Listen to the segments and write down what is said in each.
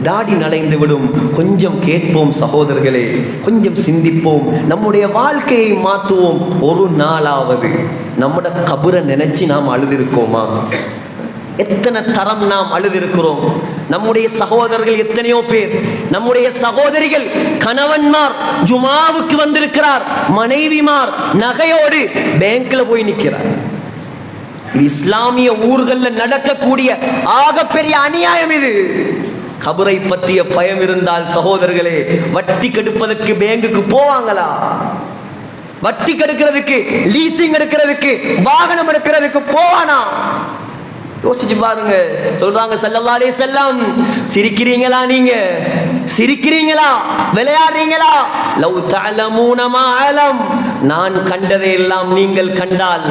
தாடி நலைந்து விடும். கொஞ்சம் கேட்போம் சகோதரர்களே, கொஞ்சம் சிந்திப்போம், நம்முடைய வாழ்க்கையை மாற்றுவோம். ஒரு நாளாவது நம்முட கபரை நினைச்சு நாம் அழுதிருக்கோமா? எத்தனை தரம் நாம் அழுதிருக்கிறோம்? நம்முடைய சகோதரர்கள் எத்தனையோ பேர், நம்முடைய சகோதரிகள், கணவன்மார் ஜுமாவுக்கு வந்திருக்கிறார், மனைவிமார் நகையோடு பேங்க்ல போய் நிற்கிறார். இஸ்லாமிய ஊர்கள்ல நடக்கக்கூடிய ஆகப்பெரிய அநியாயம் இது. கபரை பற்றிய பயம் இருந்தால் சகோதரர்களே, வட்டி கெடுப்பதற்கு பேங்குக்கு போவாங்களா? வட்டி கெடுக்கிறதுக்கு, லீசிங் எடுக்கிறதுக்கு, வாகனம் எடுக்கிறதுக்கு போவானா? யோசிச்சு பாருங்க. சொல்றாங்க ஸல்லல்லாஹு அலைஹி வஸல்லம், சிரிக்கிறீங்களா? நீங்க சிரிக்கிறீங்களா? விளையாடுறீங்களா? லவ் தஅலமூன மா அலம், நான் கண்டதை எல்லாம் நீங்கள் கண்டால்.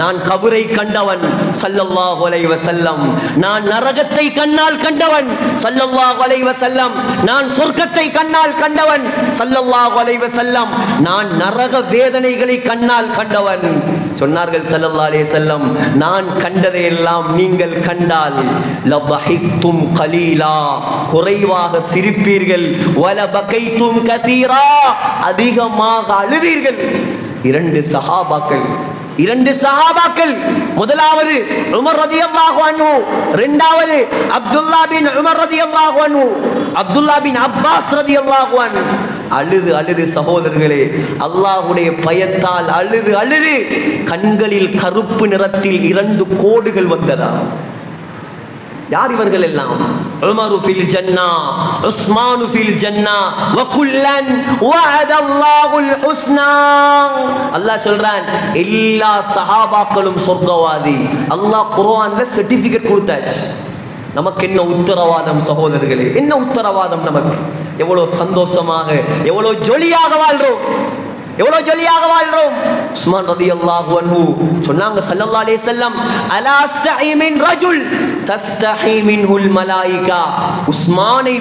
நான் கபரை கண்டவன் ஸல்லல்லாஹு அலைஹி வஸல்லம், நான் நரகத்தை கண்ணால் கண்டவன் ஸல்லல்லாஹு அலைஹி வஸல்லம், நான் சொர்க்கத்தை கண்ணால் கண்டவன் ஸல்லல்லாஹு அலைஹி வஸல்லம், நான் நரக வேதனைகளை கண்ணால் கண்டவன் சொன்னார்கள் ஸல்லல்லாஹு அலைஹி வஸல்லம். நான் கண்டதை எல்லாம் நீங்கள் கண்டால் லபஹிக்தும் கலீலா, குறைவாக சிரிப்பீர்கள், வலபகைத்தும் கதீரா, அதிகமாக அழுவீர்கள். இரண்டு சஹாபாக்கள், முதலாவது உமர் ரலியல்லாஹு அன்ஹு, இரண்டாவது அப்துல்லா பின் உமர் ரலியல்லாஹு அன்ஹு, அப்துல்லா பின் அப்பாஸ் ரலியல்லாஹு அன்ஹு. அழுது சகோதரர்களே, அல்லாஹ்வுடைய பயத்தால் அழுது கண்களில் கருப்பு நிறத்தில் 2 கோடுகள் வந்ததா? யார் இவர்கள் எல்லாம்? உமரு ஃபில் ஜன்னா, உஸ்மானு ஃபில் ஜன்னா, வகுல்லன் வஅதல்லாஹுல் ஹுஸ்னா. அல்லாஹ் சொல்றான், எல்லா சஹாபாக்களும் சொர்க்கவாதி. அல்லாஹ் குர்ஆன்ல சர்டிபிகேட் கொடுத்தாச்சு. நமக்கு என்ன உத்தரவாதம் சகோதரர்களே? என்ன உத்தரவாதம் நமக்கு? எவ்வளவு சந்தோஷமாக, எவ்வளவு ஜொலியாக வாழ்றோம், எவ்வளவு ஜொலியாக வாழ்றோம். உஸ்மான் ரலியல்லாஹு அன்ஹு சொன்னாங்க ஸல்லல்லாஹு அலைஹி வஸல்லம், அலா அஸ்தஹி மின் ரஜுல் தஸ்தஹி மின்ஹுல் மலாயிகா. உஸ்மானை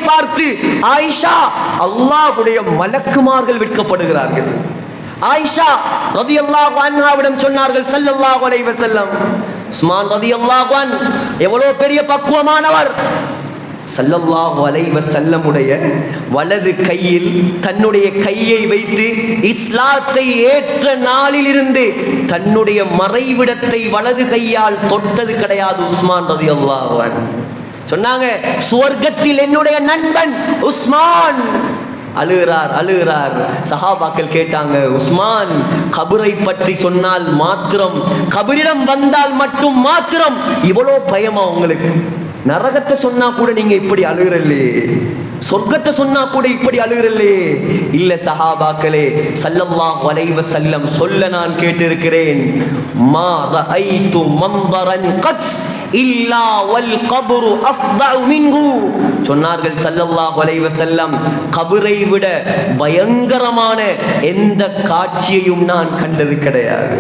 பார்த்து ஆயிஷா, அல்லாஹ்வுடைய மலக்குமார்கள் வெட்கப்படுகிறார்கள். ஆயிஷா ரலியல்லாஹு அன்ஹாவிடம் சொன்னார்கள் ஸல்லல்லாஹு அலைஹி வஸல்லம், உஸ்மான் ரலியல்லாஹு அன்ஹு எவ்வளவு பெரிய பக்குவமானவர். ஸல்லல்லாஹு அலைஹி வஸல்லமுடைய வலது கையில் தன்னுடைய கையை வைத்து இஸ்லாத்தை ஏற்ற நாளிலிருந்து தன்னுடைய மறைவிடத்தை வலது கையால் தொட்டது கிடையாது உஸ்மான் ரலியல்லாஹு அன்ஹு. சொன்னாங்க, சுவர்க்கத்தில் என்னுடைய நண்பன் உஸ்மான். அழுகிறார். சஹாபாக்கள் கேட்டாங்க, உஸ்மான், கபரை பற்றி சொன்னால் மாத்திரம், கபரிடம் வந்தால் மட்டும் மாத்திரம் இவ்வளோ பயமா உங்களுக்கு? நரகத்தை சொன்னா கூட நீங்க இப்படி அழுகிறல்லே, சொர்க்கத்தை சொன்னா கூட இப்படி அழுகிறல்லே. இல்ல சஹாபாக்களே, ஸல்லல்லாஹு அலைஹி வஸல்லம் சொல்ல நான் கேட்டிருக்கிறேன், மா ரஅய்து மன்தரன் கத் இல்லா வல் கப்ரு அஃதஉ மின்ஹு. சொன்னார்கள் ஸல்லல்லாஹு அலைஹி வஸல்லம், கபரை விட பயங்கரமான எந்த காட்சியையும் நான் கண்டது கிடையாது.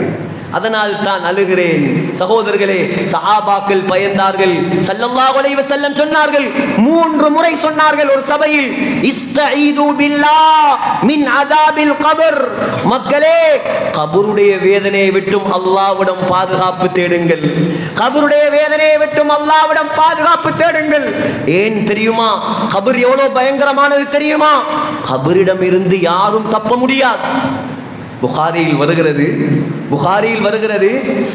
அதனால் தான் அழுகிறேன். சகோதரர்களே, சஹாபாக்கள் பயந்தார்கள். ஸல்லல்லாஹு அலைஹி வஸல்லம் சொன்னார்கள், 3 முறை சொன்னார்கள் ஒரு சபையில், இஸ்தஈது பில்லாஹ் மின் அஸாபில் கபர். மக்களே, கபருடைய வேதனையை விட்டும் அல்லாஹ்விடம் பாதுகாப்பு தேடுங்கள். கபருடைய வேதனையை விட்டும் அல்லாஹ்விடம் பாதுகாப்பு தேடுங்கள். ஏன் தெரியுமா? கபர் எவ்வளவு பயங்கரமானது தெரியுமா? கபரிடம் இருந்து யாரும் தப்ப முடியாது. புகாரியில் வருகிறது